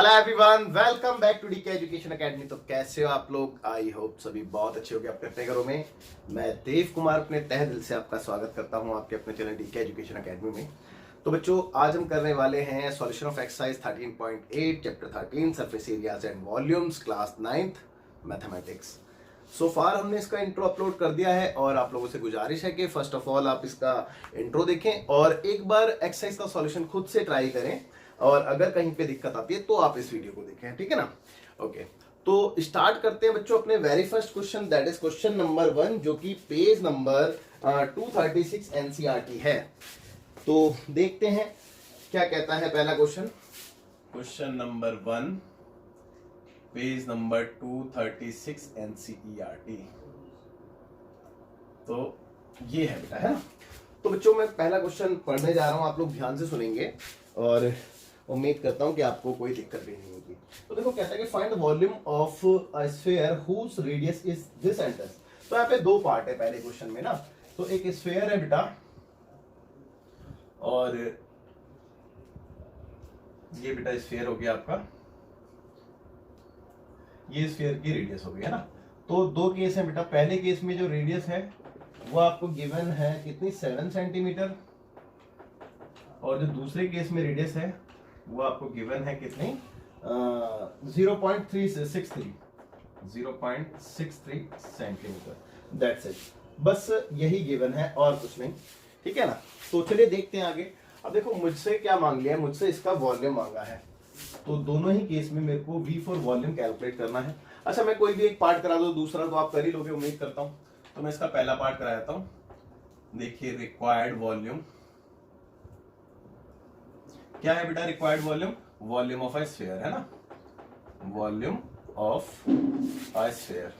Hello everyone, welcome back to DK education academy. तो कैसे हो आप लोग? आई होप सभी बहुत अच्छे होंगे अपने अपने घरों में। मैं देव कुमार अपने तहे दिल से आपका स्वागत करता हूं आपके अपने चैनल डीके एजुकेशन एकेडमी में। तो बच्चों, आज हम करने वाले हैं solution of exercise 13.8 chapter 13 surface areas and volumes, class 9th mathematics. So far हमने इसका इंट्रो अपलोड कर दिया है और आप लोगों से गुजारिश है कि फर्स्ट ऑफ ऑल आप इसका इंट्रो देखें और एक बार एक्सरसाइज का सॉल्यूशन खुद से ट्राई करें, और अगर कहीं पे दिक्कत आती है तो आप इस वीडियो को देखें, ठीक है ना? ओके, तो स्टार्ट करते हैं बच्चों अपने very first question, that is question number 1, जो कि पेज नंबर 236 एनसीईआरटी है। तो देखते हैं क्या कहता है पहला question. Question number 1, page number 236 NCERT. तो ये है बेटा, है ना? तो बच्चों, मैं पहला क्वेश्चन पढ़ने जा रहा हूं, आप लोग ध्यान से सुनेंगे और उम्मीद करता हूं कि आपको कोई दिक्कत भी नहीं होगी। तो देखो, कहता है कि find the volume of a sphere whose radius is this and this. तो यहाँ पे दो पार्ट है पहले क्वेश्चन में ना। तो एक स्फीयर है बेटा, और ये बेटा स्फीयर हो गया आपका, ये स्फीयर की रेडियस हो गई, है ना? तो दो केस है बेटा। पहले केस में जो रेडियस है वो आपको गिवन है कितनी, 7 सेंटीमीटर, और जो दूसरे केस में रेडियस है वो आपको गिवन है कितनी, 0.63 सेंटीमीटर। दैट्स इट, बस यही गिवन है और कुछ नहीं, ठीक है ना? तो चलिए देखते हैं आगे। अब देखो, मुझसे क्या मांग लिया है, मुझसे इसका वॉल्यूम मांगा है। तो दोनों ही केस में मेरे को V फॉर वॉल्यूम कैलकुलेट करना है। अच्छा, मैं कोई भी एक पार्ट करा दो, दूसरा तो आप कर ही लोगे उम्मीद करता हूं। तो मैं इसका पहला पार्ट करा देता हूं। देखिए, रिक्वायर्ड वॉल्यूम क्या है बेटा? Required volume, volume of a sphere, है ना? Volume of a sphere.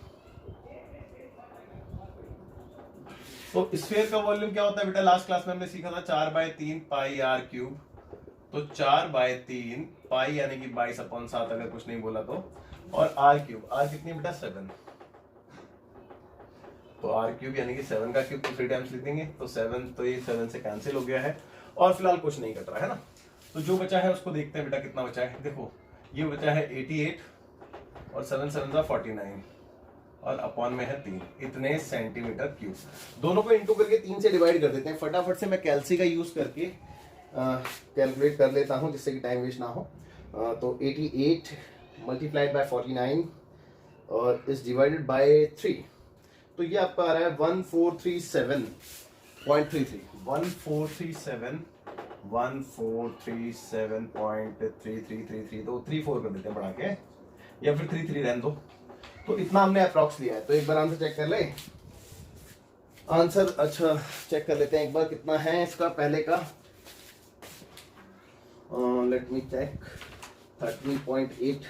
तो स्फीयर का वॉल्यूम क्या होता है बेटा? लास्ट क्लास में हमने सीखा था 4/3 पाई आर क्यूब। तो 4/3 पाई यानी कि 22/7, अगर कुछ नहीं बोला तो, और आर क्यूब, आर कितनी बेटा? 7। तो आर क्यूब यानी कि 7 का क्यूब 3 टाइम्स लिख देंगे, तो 7, तो ये 7 से कैंसिल हो गया है और फिलहाल कुछ नहीं कट रहा है ना। तो जो बचा है उसको देखते हैं बेटा, कितना बचा है। देखो, ये बचा है 88 और 7 7 49 और अपॉन में है 3, इतने सेंटीमीटर क्यूब। दोनों को इंटू करके 3 से डिवाइड कर देते हैं। फटाफट से मैं कैलसी का यूज करके कैलकुलेट कर लेता हूं, जिससे कि टाइम वेस्ट ना हो। तो 88 मल्टीप्लाइड बाय 49 और इज डिवाइडेड बाय 3, तो ये आपका आ रहा है 1437.33 1437.3333। तो 34 कर देते हैं बढ़ा के, या फिर 33 रहने दो। तो इतना हमने अप्रॉक्स लिया है। तो एक बार आंसर चेक कर ले, आंसर अच्छा चेक कर लेते हैं एक बार, कितना है इसका पहले का। Let me check, 13.8।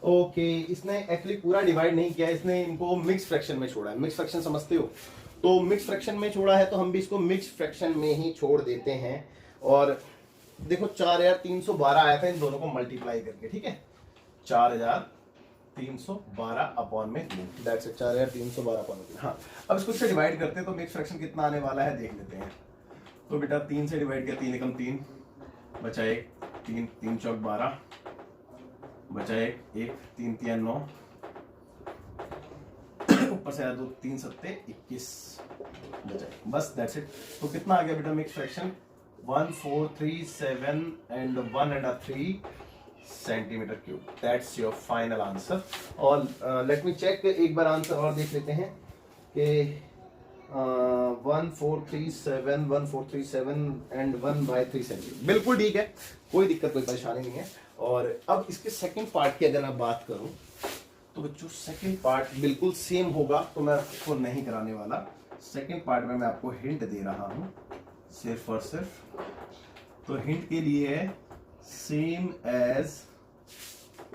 ओके, इसने एक्चुअली पूरा डिवाइड नहीं किया, इसने इनको मिक्स फ्रैक्शन में छोड़ा है। मिक्स फ्रैक्शन समझते हो? तो मिक्स फ्रैक्शन में छोड़ा है तो हम भी इसको मिक्स फ्रैक्शन में ही छोड़ देते हैं। और देखो, 4312 आया था इन दोनों को मल्टीप्लाई करके, ठीक है? 4312 अपॉन में 3, दैट्स इट, 4312 अपॉन में 3। हाँ, अब इसको इससे डिवाइड करते हैं तो मिक्स फ्रैक्शन कितना आने वाला है देख लेते हैं। तो बेटा 3 से डिवाइड किया, 3 एकम 3, बचा 1, 3 3 चौक 12, बचा 1 3 3 9, ऊपर से 2 3 7 21 बचा, बस दैट्स इट। तो कितना आ गया बेटा mix fraction? 1437 and 1/3 centimetre cube. That's your final answer. और लेट मी चेक, एक बार आंसर और देख लेते हैं कि 1437 एंड 1/3 सेंटीमीटर, बिल्कुल ठीक है, कोई दिक्कत कोई परेशानी नहीं है। और अब इसके सेकंड पार्ट की अगर मैं बात करूं तो बच्चों, सेकंड पार्ट बिल्कुल सेम होगा, तो मैं उसको नहीं कराने वाला। सेकंड पार्ट में मैं आपको हिंट दे रहा हूं सिर्फ और सिर्फ। तो हिंट के लिए है same as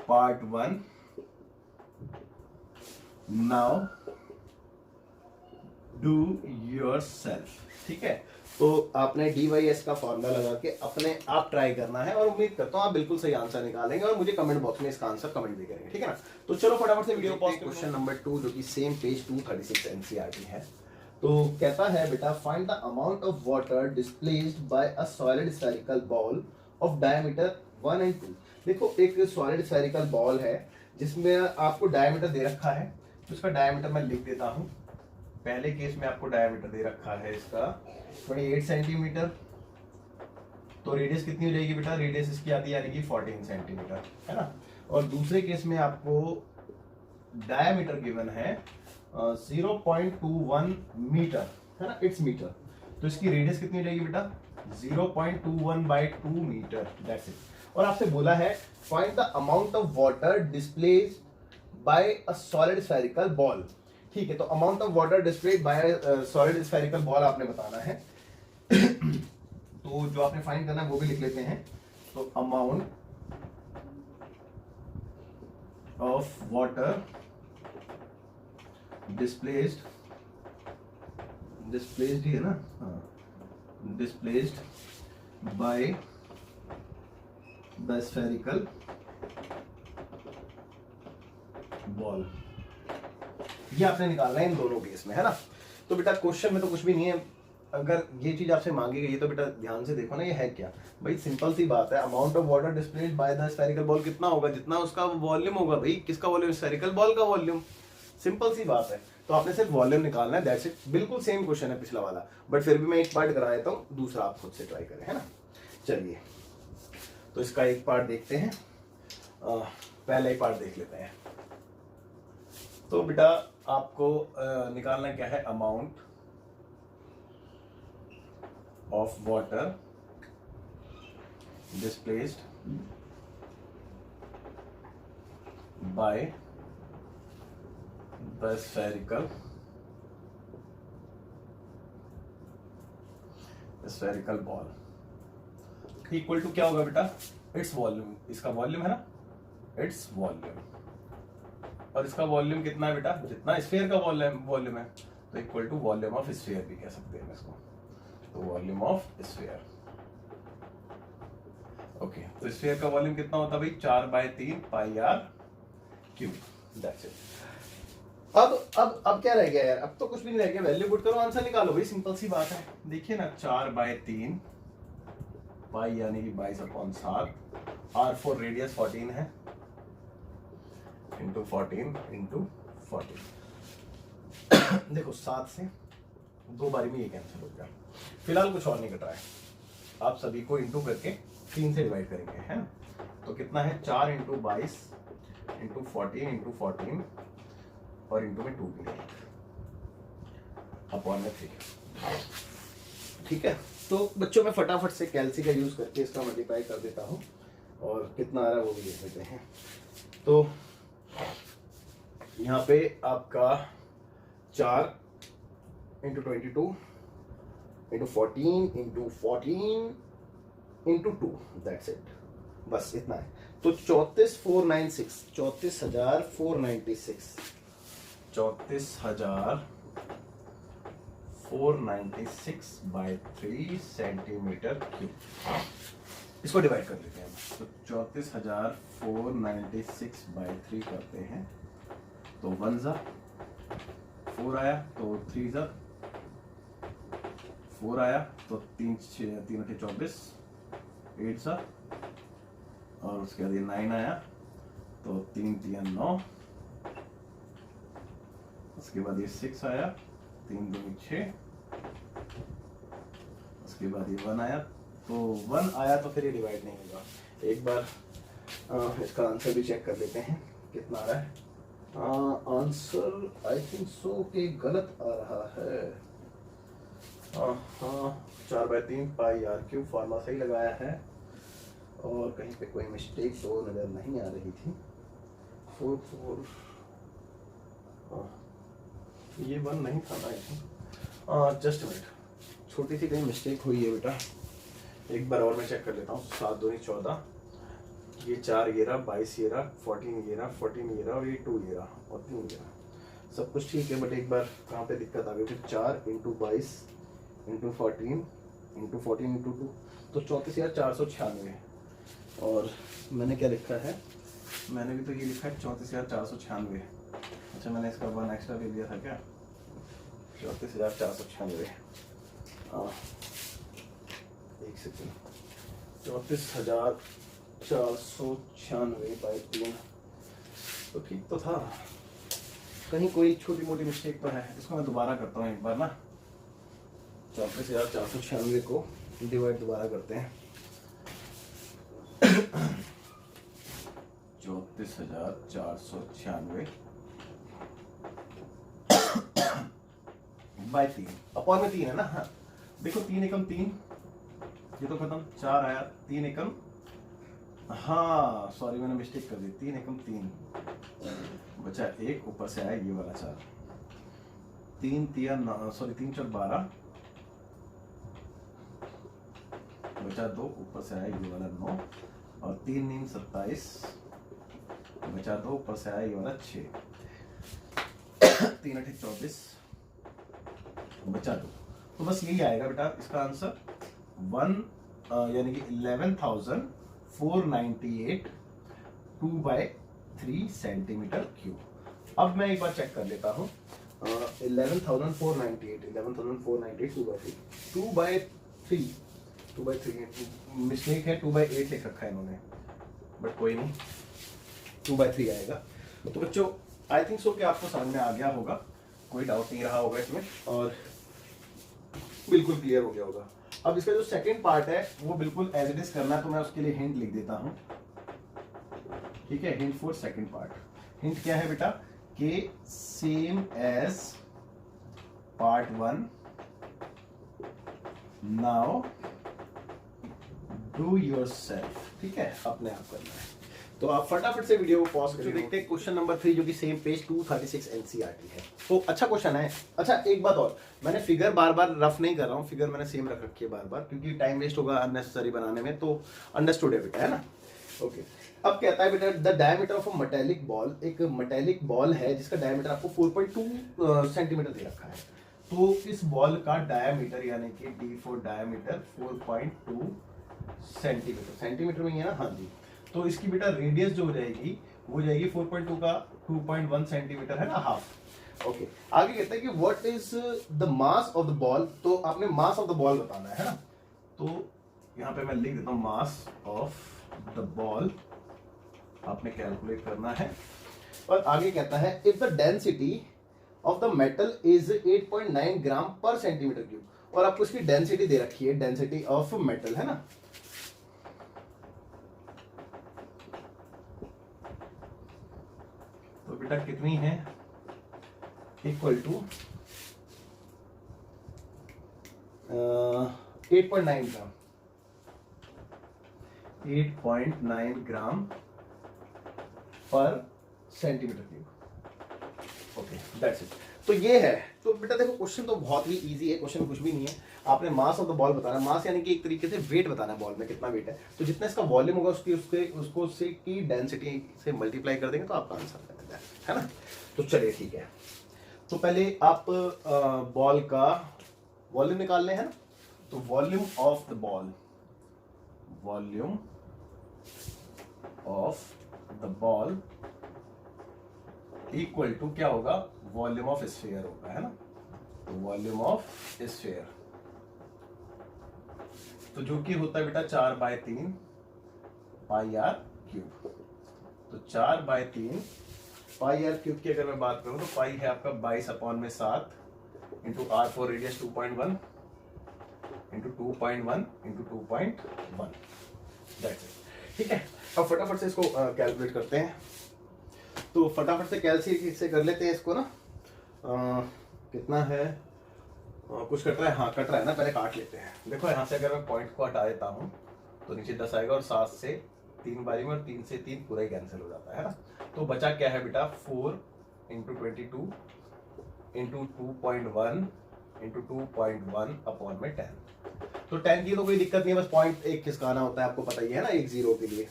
part 1। Now do yourself, ठीक है? तो आपने DYS का फॉर्मूला लगा के अपने आप ट्राई करना है, और उम्मीद करता हूं आप बिल्कुल सही आंसर निकालेंगे और मुझे कमेंट बॉक्स में इसका आंसर कमेंट भी करेंगे, ठीक है ना? तो चलो फटाफट से वीडियो पॉज। क्वेश्चन नंबर 2, जो कि सेम पेज 236 एनसीईआरटी है। तो कहता है बेटा, find the amount of water displaced bye a solid spherical ball of diameter 1 and 2 देखो एक सॉलिड स्फेरिकल बॉल है जिसमें आपको डायमीटर दे रखा है, तो इसका डायमीटर मैं लिख देता हूँ। पहले केस में आपको डायमीटर दे रखा है इसका 28 सेंटीमीटर, तो रेडियस कितनी हो जाएगी बेटा, रेडियस इसकी आती है यानी कि 14 सेंटीमीटर, है ना। और दूसरे केस में आपको डायमीटर गिवन है 0.21 मीटर, है ना, इट्स मीटर, तो इसकी रेडियस कितनी हो जाएगी बेटा 0.21/2 मीटर, दैट्स इट। और आपसे बोला है find the amount of water displaced bye a solid spherical ball. ठीक है, तो amount of water displaced bye solid spherical ball आपने बताना है। तो जो आपने फाइंड करना है वो भी लिख लेते हैं। तो अमाउंट ऑफ वाटर डिस्प्लेस्ड ही है ना, हाँ, displaced by the spherical ball, ये आपने निकालना है इन दोनों केस में, है ना। तो बेटा क्वेश्चन में तो कुछ भी नहीं है, अगर ये चीज आपसे मांगी गई है तो बेटा ध्यान से देखो ना, ये है क्या भाई, सिंपल सी बात है। Amount of water displaced by the spherical ball कितना होगा, जितना उसका वॉल्यूम होगा भाई, किसका वॉल्यूम, स्फेरिकल बॉल का वॉल्यूम, सिंपल सी बात है। तो आपने सिर्फ वॉल्यूम निकालना है, दैट्स इट। बिल्कुल सेम क्वेश्चन है पिछला वाला, बट फिर भी मैं एक पार्ट करा देता हूँ, दूसरा आप खुद से ट्राई करें, है ना। चलिए, तो इसका एक पार्ट देखते हैं, पहला ही पार्ट देख लेते हैं। तो बेटा आपको निकालना क्या है, amount of water displaced by the spherical ball equal to क्या होगा बेटा, इट्स वॉल्यूम, इसका वॉल्यूम है ना, इट्स वॉल्यूम, और इसका वॉल्यूम कितना है बेटा, जितना स्फीयर का वॉल्यूम है, तो equal to volume of sphere भी कह सकते हैं इसको, तो वॉल्यूम ऑफ स्फीयर। ओके, तो स्फीयर का वॉल्यूम कितना होता है भाई, 4/3 πr³, दैट्स इट। अब क्या रह गया यार, अब तो कुछ भी नहीं रह गया, वैल्यू पुट करो, आंसर निकालो भाई, सिंपल सी बात है। देखिए ना, 4/3 पाई यानी कि 22/7, R4 रेडियस 14 है, इंटू 14 इंटू 14। देखो 7 से 2 बारी में ये कैंसिल हो गया, फिलहाल कुछ और नहीं कट रहा है, आप सभी को इंटू करके 3 से डिवाइड करेंगे, है ना। तो कितना है, 4 इंटू 22 इंटू 14 इंटू 14 और इंटू में 2 भी है, अपॉन में 3, ठीक है। तो बच्चों में फटाफट से कैल्सी का यूज करके इसका मल्टीप्लाई कर देता हूँ, और कितना आ रहा है वो भी देख लेते हैं। तो यहाँ पे आपका 4 into 22 into 14 into 14 into 2, that's it, बस इतना है। तो 34,496, 34,496, 34,496/3 सेंटीमीटर क्यूब। इसको डिवाइड कर लेते हैं, तो 34,496/3 करते हैं, तो 1 ज़ा 4 आया, तो 3 ज़ा 4 आया, तो 3 8 24, 8 ज़ा, और उसके बाद ये 9 आया, तो 3 3 9, उसके बाद ये 6 आया, 3 2 6, उसके बाद ये 1 आया, तो 1 आया तो फिर ये डिवाइड नहीं होगा। एक बार इसका आंसर भी चेक कर लेते हैं कितना आ रहा है। आंसर आई थिंक सो कि गलत आ रहा है। हाँ, 4/3 πr³ फॉर्मूला सही लगाया है, और कहीं पे कोई मिस्टेक तो नज़र नहीं आ रही थी। 4 4, ये 1 नहीं था ना, जस्ट मिनट, छोटी सी कहीं मिस्टेक हुई है बेटा, एक बार और मैं चेक कर लेता हूँ। 7 2 14, ये 4 ये रहा, 22 ये रहा, 14 ये रहा, 14 ये रहा, और ये 2 ये रहा, और 3 ये रहा, सब कुछ ठीक है। बट एक बार कहाँ पे दिक्कत आ गई थी, 4 इंटू 22 इंटू 14 इंटू 14 इंटू 2, तो 34,496। और मैंने क्या लिखा है, मैंने भी तो ये लिखा है 34,496। अच्छा, मैंने इसका 1 एक्स्ट्रा ले लिया था क्या, 34,496। एक सेकेंड, 34,496 496/3 तो ठीक तो था, कहीं कोई छोटी मोटी मिस्टेक तो है। इसको मैं दोबारा करता हूँ एक बार ना, 34,496 को डिवाइड दोबारा करते हैं 34,496 बाय 3 अपॉन में 3 है ना। हाँ देखो 3 एकम 3, ये तो खत्म, 4 आया, 3 एकम, हाँ सॉरी मैंने मिस्टेक कर दी, 3 एकम 3 बचा 1, ऊपर से आया ये वाला 4, 3 सॉरी 3 4 12 बचा 2, ऊपर से आया ये वाला 9 और 3 9 27 बचा 2, ऊपर से आया ये वाला 6, 3 8 24 बचा 2। तो बस यही आएगा बेटा इसका आंसर 1 यानी कि 11,498 2/3 सेंटीमीटर क्यूब। अब मैं एक बार चेक कर लेता हूँ 11,498 2/3 मिस्टेक है, 2/8 लिख रखा है इन्होंने, बट कोई नहीं 2/3 आएगा। तो बच्चों आई थिंक सो कि आपको समझ में आ गया होगा, कोई डाउट नहीं रहा होगा इसमें और बिल्कुल क्लियर हो गया होगा। अब इसका जो सेकंड पार्ट है वो बिल्कुल एज इट इज करना है, तो मैं उसके लिए हिंट लिख देता हूं, ठीक है। Hint for second part, hint क्या है बेटा कि same as part 1 now do yourself, ठीक है, अपने आप करना है। तो आप फटाफट से वीडियो को पॉज करके देखते हैं क्वेश्चन नंबर 3 जो कि सेम पेज 236 एनसीईआरटी है। तो अच्छा क्वेश्चन है। अच्छा एक बात और, मैंने फिगर बार बार रफ नहीं कर रहा हूँ, फिगर मैंने सेम रख रखी है बार बार, क्योंकि टाइम वेस्ट होगा अननेसेसरी बनाने में। तो अंडरस्टूड है बेटा, है ना। ओके अब कहता है बेटा the diameter of a metallic ball, एक मेटेलिक बॉल है जिसका डायमीटर आपको 4.2 सेंटीमीटर दे रखा है। तो इस बॉल का डायमीटर यानी कि D for diameter 4.2 centimetre, centimetre में ही है ना, हाँ जी। तो इसकी बेटा रेडियस जो हो जाएगी वो जाएगी 4.2 का 2.1 सेंटीमीटर है ना, हाफ। ओके आगे कहता है कि what is the mass of the ball, तो आपने मास ऑफ द बॉल बताना है ना। तो यहाँ पे मैं लिख देता हूँ मास ऑफ द बॉल आपने कैलकुलेट करना है। और आगे कहता है if the density of the metal is 8.9 ग्राम पर सेंटीमीटर क्यूब, और आपको इसकी डेंसिटी दे रखी है, डेंसिटी ऑफ मेटल है ना। तो बेटा कितनी है, इक्वल टू 8.9 ग्राम, 8.9 ग्राम पर centimetre cube. Okay that's it. तो ये है। तो बेटा देखो क्वेश्चन तो बहुत ही इजी है, क्वेश्चन कुछ भी नहीं है। आपने मास ऑफ द बॉल बताना है, मास यानी कि एक तरीके से वेट बताना है, बॉल में कितना वेट है। तो जितना इसका वॉल्यूम होगा उसको से की डेंसिटी से मल्टीप्लाई कर देंगे तो आपका आंसर है ना। तो चलिए ठीक है। तो पहले आप बॉल का वॉल्यूम निकालने हैं ना। तो volume of the ball, volume of the ball equal to क्या होगा, वॉल्यूम ऑफ स्फीयर होगा, है ना। तो वॉल्यूम ऑफ स्फीयर तो जो कि होता है बेटा 4/3 पाई आर क्यूब। तो 4/3 पाई आर क्यूब की अगर मैं बात करूं तो पाई है आपका 22/7 into r for radius 2.1 into 2.1 into 2.1 that's it, ठीक है। अब फटाफट से इसको कैलकुलेट करते हैं। तो फटाफट से कैलकुलेट से कर लेते हैं इसको ना। कितना है, कुछ कट रहा है, हाँ कट रहा है ना, पहले काट लेते हैं। देखो यहाँ से अगर मैं पॉइंट को हटा देता हूँ तो नीचे 10 आएगा और 7 से 3 बारी में और 3 से 3 पूरा ही कैंसिल हो जाता है ना। तो बचा क्या है बेटा 4 इंटू 22 इंटू 2.1 इंटू 2.1 अपॉन में 10। तो 10 की तो कोई दिक्कत नहीं है, बस पॉइंट एक खिसकाना होता है, आपको पता ही है ना, एक जीरो के लिए।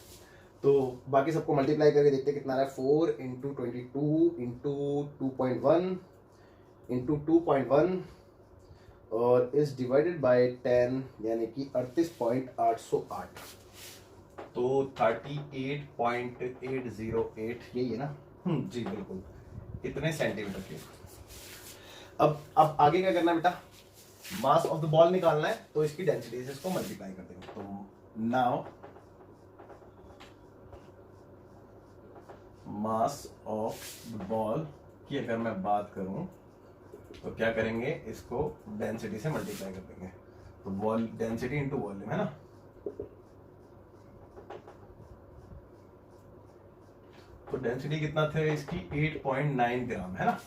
तो बाकी सबको मल्टीप्लाई करके देखते हैं कितना आ रहा है। 4 इंटू 22 इंटू 2.1 इंटू 2.1 और इज डिवाइडेड बाय 10 यानी कि 38.808। तो 38.808 यही है ना। जी बिल्कुल, इतने सेंटीमीटर क्यूब। अब आगे क्या करना है बेटा, मास ऑफ द बॉल निकालना है। तो इसकी डेंसिटी से इसको मल्टीप्लाई कर देंगे। तो नाउ मास ऑफ बॉल की अगर मैं बात करूं तो क्या करेंगे, इसको डेंसिटी से मल्टीप्लाई कर देंगे, तो वॉल डेंसिटी इंटू वॉल्यूम है ना। तो डेंसिटी कितना था इसकी 8.9 ग्राम है ना,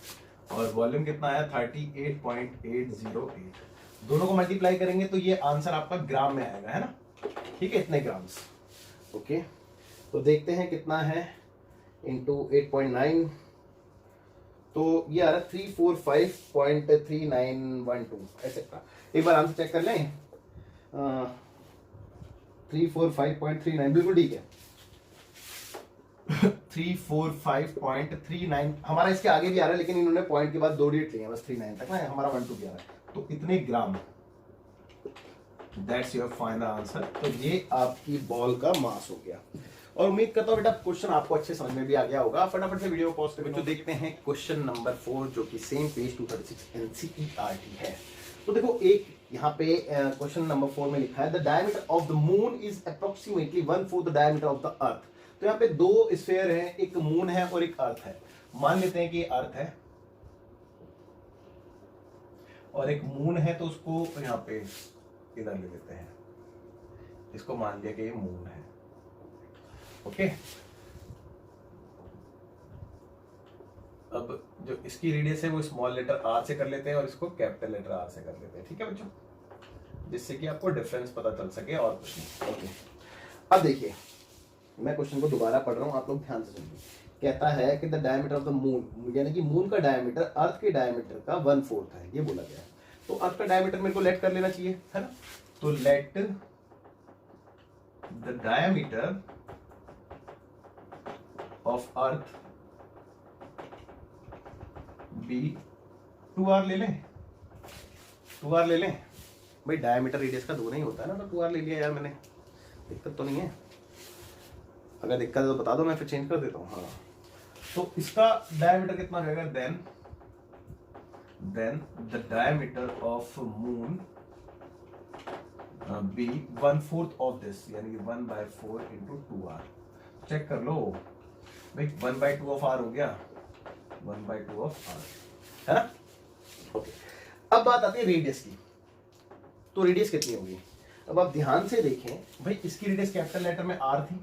और वॉल्यूम कितना आया 38.808। दोनों को मल्टीप्लाई करेंगे तो ये आंसर आपका ग्राम में आएगा है ना, ठीक है, इतने ग्राम्स। ओके, तो देखते हैं कितना है इंटू 8.9, तो ये आ रहा 345.3912 ऐसे का। एक बार आंसर चेक कर लें, 345.39 बिल्कुल ठीक है। 345.39 हमारा इसके आगे भी आ रहा है, लेकिन इन्होंने पॉइंट के बाद 2 डिजिट लिए हैं बस, 39 तक ना, हमारा 12 भी आ रहा है, तो इतने gram. That's your final answer. तो ये आपकी बॉल का मास हो गया, और उम्मीद करता हूँ बेटा क्वेश्चन आपको अच्छे समझ में भी आ गया होगा। फटाफट से वीडियो पॉज करके तो देखते हैं क्वेश्चन नंबर 4, जो कि सेम पेज 236 एनसीईआरटी है। तो देखो, एक यहाँ पे क्वेश्चन नंबर 4 में लिखा है the diameter of the moon is approximately 1/4 the diameter of the earth. तो यहाँ पे 2 स्फीयर हैं, एक मून है और एक अर्थ है। मान लेते हैं कि ये अर्थ है और एक मून है, तो उसको यहाँ पे इधर ले लेते हैं, इसको मान लिया कि ये मून है। ओके, अब जो इसकी रेडियस है वो स्मॉल लेटर आर से कर लेते हैं और इसको कैपिटल लेटर आर से कर लेते हैं, ठीक है बच्चों, जिससे कि आपको डिफरेंस पता चल सके और कुछ नहीं। ओके, अब देखिए मैं क्वेश्चन को दोबारा पढ़ रहा हूं, आप लोग ध्यान से सुनिए। कहता है कि the diameter of the moon, यानी कि मून का डायमीटर अर्थ के डायमीटर का 1/4 है, ये बोला गया है। तो अर्थ का डायमीटर मेरे को लेट कर लेना चाहिए, है ना। तो let the diameter of earth be 2r ले लें, 2r ले लें भाई, डायमीटर रेडियस का 2 नहीं होता है ना, तो 2r ले लिया यार मैंने, दिक्कत तो नहीं है। अगर दिक्कत है तो बता दो, मैं फिर चेंज कर देता हूँ। हाँ, तो इसका डायमीटर कितना हो जाएगा, then the diameter of moon be 1/4 of this, यानी कि 1/4 इंटू 2r। चेक कर लो भाई, 1/2 ऑफ r हो गया, 1/2 ऑफ r, है ना। ओके, अब बात आती है रेडियस की। तो रेडियस कितनी होगी, अब आप ध्यान से देखें भाई, इसकी रेडियस कैपिटल लेटर में r थी,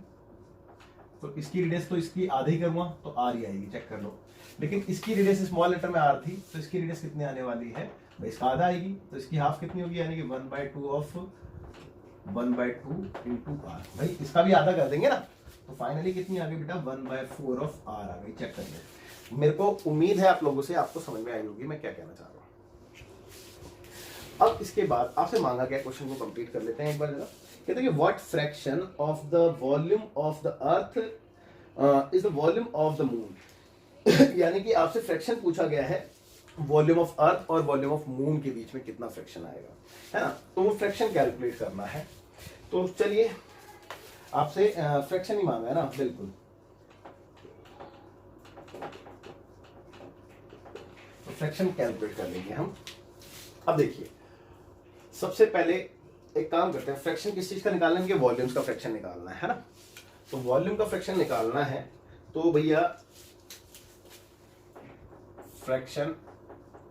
तो इसकी रेडियस तो इसकी आधी करूंगा तो r ही आएगी, चेक कर लो। लेकिन इसकी रेडियस स्मॉल लेटर में r थी, तो इसकी रेडियस कितनी आने वाली है भाई, इसका आधा आएगी, तो इसकी हाफ कितनी होगी, यानी कि 1/2 ऑफ 1/2 इंटू r। भाई इसका भी आधा कर देंगे ना, तो फाइनली कितनी आ गई बेटा, 1/4 ऑफ r आ गई। चेक कर लो, मेरे को उम्मीद है आप लोगों से आपको समझ में आई होगी मैं क्या कहना चाह रहा हूँ। अब इसके बाद आपसे मांगा गया क्वेश्चन को कंप्लीट कर लेते हैं एक बार जरा। कहते हैं कि what fraction of the volume of the earth is the volume of the moon. यानी कि आपसे फ्रैक्शन पूछा गया है, वॉल्यूम ऑफ अर्थ और वॉल्यूम ऑफ मून के बीच में कितना फ्रैक्शन आएगा, है ना। तो वो फ्रैक्शन कैलकुलेट करना है। तो चलिए, आपसे फ्रैक्शन ही मांगा है ना, बिल्कुल। तो फ्रैक्शन कैलकुलेट कर लेंगे हम। अब देखिए, सबसे पहले एक काम करते हैं, फ्रैक्शन किस चीज का निकालना है, वॉल्यूम्स का फ्रैक्शन निकालना है ना। तो वॉल्यूम का फ्रैक्शन निकालना है, तो भैया फ्रैक्शन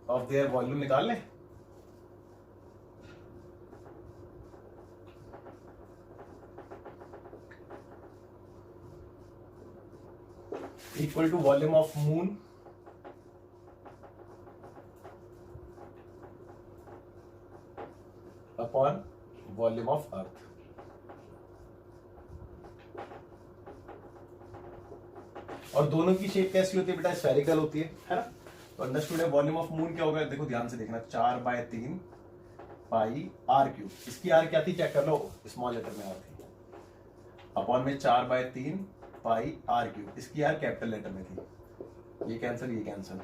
ऑफ देयर वॉल्यूम निकाल लें। Equal to volume of moon upon volume of earth. और दोनों की शेप कैसी होती है बेटा, स्फेरिकल होती है ना। तो अंडरस्टूड है। वॉल्यूम ऑफ मून क्या होगा, देखो ध्यान से देखना, 4/3 पाई r³। इसकी r क्या थी, चेक कर लो, स्मॉल लेटर में r थी, अपॉन में 4/3 पाई r³। इसकी r कैपिटल लेटर में थी, ये कैंसिल ये कैंसिल।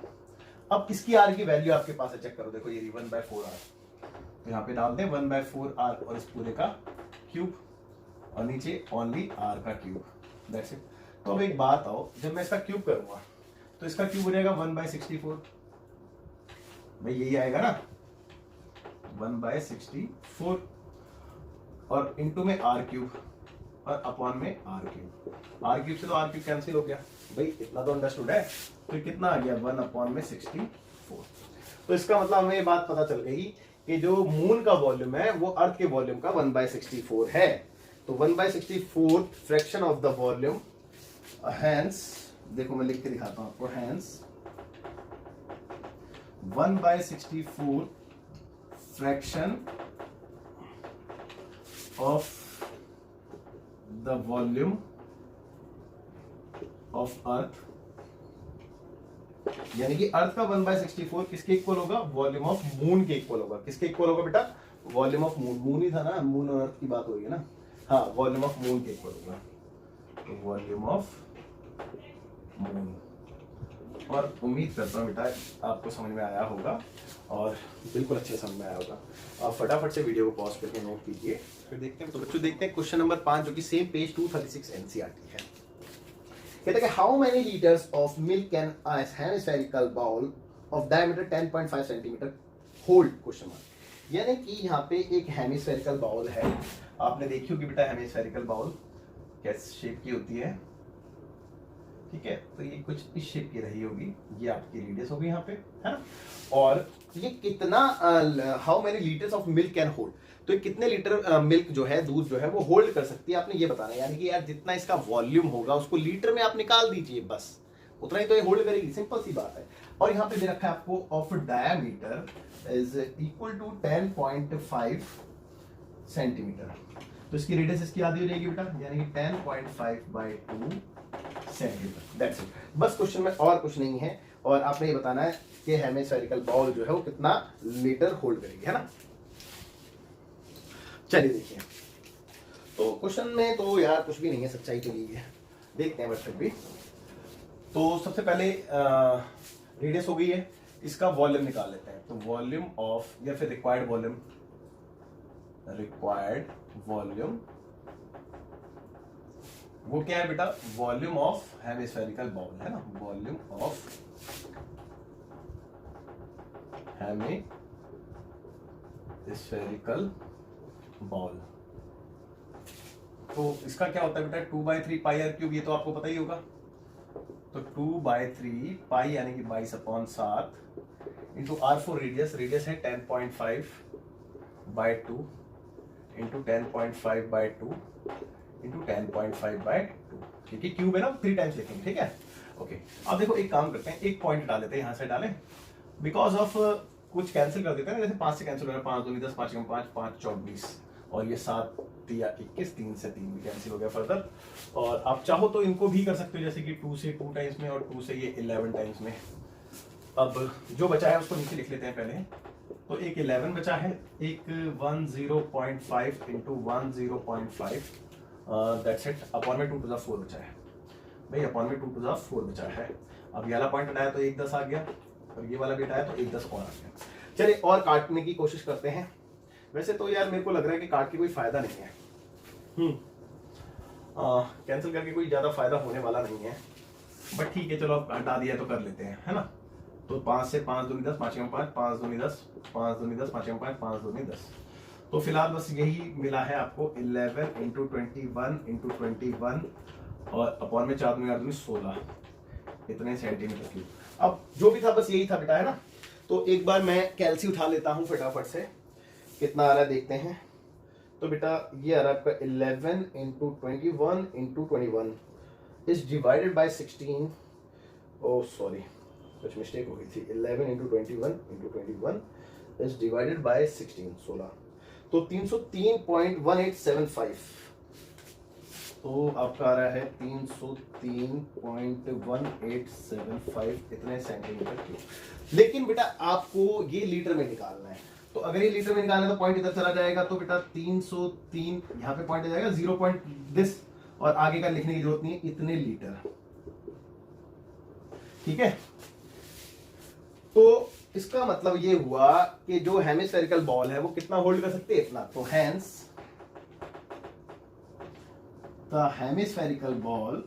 अब इसकी r की वैल्यू आपके पास है, चेक करो, देखो ये 1/4r, तो यहाँ पे डाल दें 1/4r और इस पूरे का क्यूब, और नीचे ओनली r का क्यूब, दैट्स इट। तो अब एक बात आओ, जब मैं इसका क्यूब करूंगा तो इसका क्यूब हो जाएगा 1/64, भाई यही आएगा ना, 1/64, और इंटू में r³, और अपॉन में आर क्यूब से तो आर क्यूब कैंसिल हो गया भाई, इतना तो अंडरस्टूड है। तो कितना आ गया 1 अपॉन में 64। तो इसका मतलब हमें ये बात पता चल गई कि जो मून का वॉल्यूम है वो अर्थ के वॉल्यूम का 1/64 है। तो 1/64 fraction of the volume, hence देखो मैं लिख के दिखाता हूं आपको, hence 1/64 fraction of the volume of earth, यानी कि अर्थ का 1/64 किसके इक्वल होगा, वॉल्यूम ऑफ मून के इक्वल होगा। किसके इक्वल होगा बेटा, वॉल्यूम ऑफ मून, मून ही था ना, मून और अर्थ की बात हो रही है ना, हाँ वॉल्यूम ऑफ मून के इक्वल होगा, तो वॉल्यूम ऑफ मून। और उम्मीद करता हूँ बेटा आपको समझ में आया होगा और बिल्कुल अच्छे समझ में आया होगा। आप फटाफट से वीडियो को पॉज करके नोट कीजिए, फिर देखते हैं। तो बच्चों देखते हैं क्वेश्चन नंबर 5 जो कि सेम पेज 236 एनसीईआरटी है। कहता है कि how many litres of milk can a hemispherical bowl of diameter 10.5 centimetre hold, question mark. यानी कि यहाँ पे एक हेमिस्फेरिकल बाउल है, आपने देखी होगी बेटा हेमिस्फेरिकल बाउल कैस शेप की होती है, ठीक है। तो ये कुछ इस शेप की रही होगी, ये आपकी रेडियस होगी यहाँ पे, है ना। और ये कितना, how many litres of milk can hold, तो ये कितने लीटर मिल्क जो है, दूध जो है वो होल्ड कर सकती है, आपने ये बताना है। यानी कि यार जितना इसका वॉल्यूम होगा उसको लीटर में आप निकाल दीजिए, बस उतना ही तो ये होल्ड करेगी, सिंपल सी बात है। और यहाँ पे दे रखा है आपको of diameter is equal to 10.5 centimetre, तो इसकी रेडियस इसकी आधी हो जाएगी बेटा, यानी कि 10.5/2 सेंटीमीटर, दैट्स इट। बस क्वेश्चन में और कुछ नहीं है, और आपने ये बताना है कि हेमिस्फेरिकल बाउल जो है वो कितना लीटर होल्ड करेगी, है ना। चलिए देखिए, तो क्वेश्चन में तो यार कुछ भी नहीं है, सच्चाई तो यही है, देखते हैं बट फिर भी। तो सबसे पहले रेडियस हो गई है, इसका वॉल्यूम निकाल लेते हैं। तो वॉल्यूम ऑफ, या फिर रिक्वायर्ड वॉल्यूम वो क्या है बेटा, वॉल्यूम ऑफ हेमिस्फेरिकल बाउल, है ना, वॉल्यूम ऑफ हेमिस्फेरिकल बाउल। तो इसका क्या होता है बेटा, 2/3 पाई आर क्यूब, ये तो आपको पता ही होगा। तो 2/3 पाई यानी कि 22/7 इंटू आर फॉर रेडियस है 10.5/2 इंटू 10.5/2 इंटू 10.5/2, ठीक है। क्यूब है ना, 3 टाइम्स लिखेंगे, ठीक है। ओके, अब देखो एक काम करते हैं, एक पॉइंट डाल देते हैं, यहां से डालें, बिकॉज ऑफ कुछ कैंसिल कर देते हैं ना, जैसे 5 से कैंसिल हो रहा है, 5 दूनी 10, 5 5 5 24, और ये 7 या 21, 3 से 3 भी कैंसिल हो गया फर्दर। और आप चाहो तो इनको भी कर सकते हो, जैसे कि 2 से 2 टाइम्स में, और 2 से ये 11 टाइम्स में। अब जो बचा है उसको नीचे लिख लेते हैं पहले। तो एक 11 बचा है, एक 10.5 इंटू 10.5, दैट्स इट, अपॉन में 2 to the 4 बचा है भाई, अपॉन में 2 to the 4 बचा है। अब ये वाला पॉइंट हटाया तो 1 10 आ गया, और ये वाला भी हटाया तो 1 10 और आ गया। चलिए और काटने की कोशिश करते हैं। वैसे तो यार मेरे को लग रहा है कि काट के कोई फायदा नहीं है, कैंसिल करके कोई ज्यादा फायदा होने वाला नहीं है, बट ठीक है चलो, अब हटा दिया तो कर लेते हैं, है ना। तो 5 से 5 दूनी 10, 5 5 5 दूनी 10, 5 दूनी 10, 5 5 5 दूनी 10। तो फिलहाल बस यही मिला है आपको, 11 इंटू 21 इंटू 21, और अपॉन में 4 दूनी 8 दूनी 16, इतने सेंटीमीटर क्यूब। अब जो भी था बस यही था बेटा, है ना। तो एक बार मैं कैलसी उठा लेता हूं फटाफट से, कितना आ रहा है देखते हैं। तो बेटा ये आ रहा है आपका 11 into 21 into 21 is divided by 16, oh sorry कुछ मिस्टेक हो गई थी, 11 into 21 into 21 is divided by 16, तो 303.1875, तो आपका आ रहा है 303.1875 इतने सेंटीमीटर क्यूब। लेकिन बेटा आपको ये लीटर में निकालना है, तो अगर ये लीटर में निकालना है तो पॉइंट इधर चला जाएगा, तो बेटा 303 यहाँ पे पॉइंट आ जाएगा, 0 पॉइंट दिस, और आगे का लिखने की जरूरत नहीं है, इतने लीटर, ठीक है। तो इसका मतलब ये हुआ कि जो हेमिस्फेरिकल बॉल है वो कितना होल्ड कर सकते हैं, इतना। तो hence the hemispherical bowl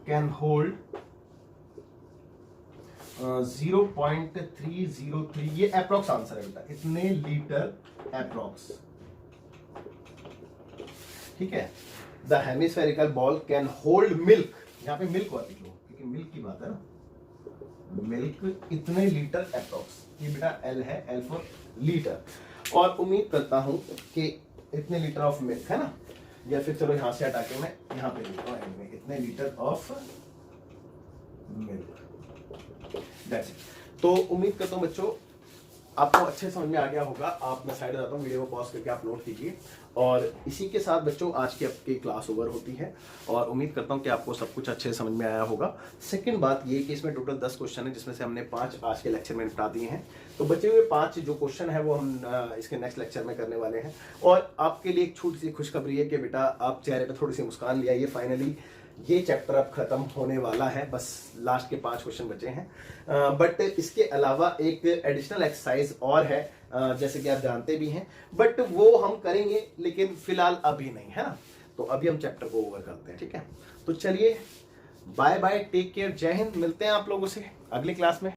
can hold 0.303, ये अप्रोक्स आंसर है बेटा, इतने लीटर अप्रोक्स, ठीक है। The hemispherical bowl can hold milk, यहाँ पे मिल्क वाली लो क्योंकि मिल्क की बात है ना, मिल्क इतने लीटर अप्रोक्स, ये बेटा एल है, एल फॉर लीटर। और उम्मीद करता हूं कि इतने लीटर ऑफ मिल्क है ना, या फिर चलो यहां से हटा के मैं यहां पे लिखता हूं एंड में, इतने litre of milk, that's it. तो उम्मीद करता हूं बच्चों आपको अच्छे समझ में आ गया होगा। आप मैं साइड जाता हूँ, वीडियो को पॉज करके आप नोट कीजिए। और इसी के साथ बच्चों आज की आपकी क्लास ओवर होती है और उम्मीद करता हूँ कि आपको सब कुछ अच्छे समझ में आया होगा। सेकंड बात ये कि इसमें टोटल 10 क्वेश्चन है, जिसमें से हमने 5 आज के लेक्चर में निपटा दिए हैं। तो बचे हुए 5 जो क्वेश्चन है वो हम इसके नेक्स्ट लेक्चर में करने वाले हैं। और आपके लिए एक छोटी सी खुशखबरी है कि बेटा आप चेहरे पर थोड़ी सी मुस्कान ले आइए, फाइनली ये चैप्टर अब खत्म होने वाला है, बस लास्ट के 5 क्वेश्चन बचे हैं। बट इसके अलावा एक एडिशनल एक्सरसाइज और है, जैसे कि आप जानते भी हैं, बट वो हम करेंगे लेकिन फिलहाल अभी नहीं, है ना। तो अभी हम चैप्टर को ओवर करते हैं, ठीक है। तो चलिए बाय बाय, टेक केयर, जय हिंद, मिलते हैं आप लोगों से अगली क्लास में।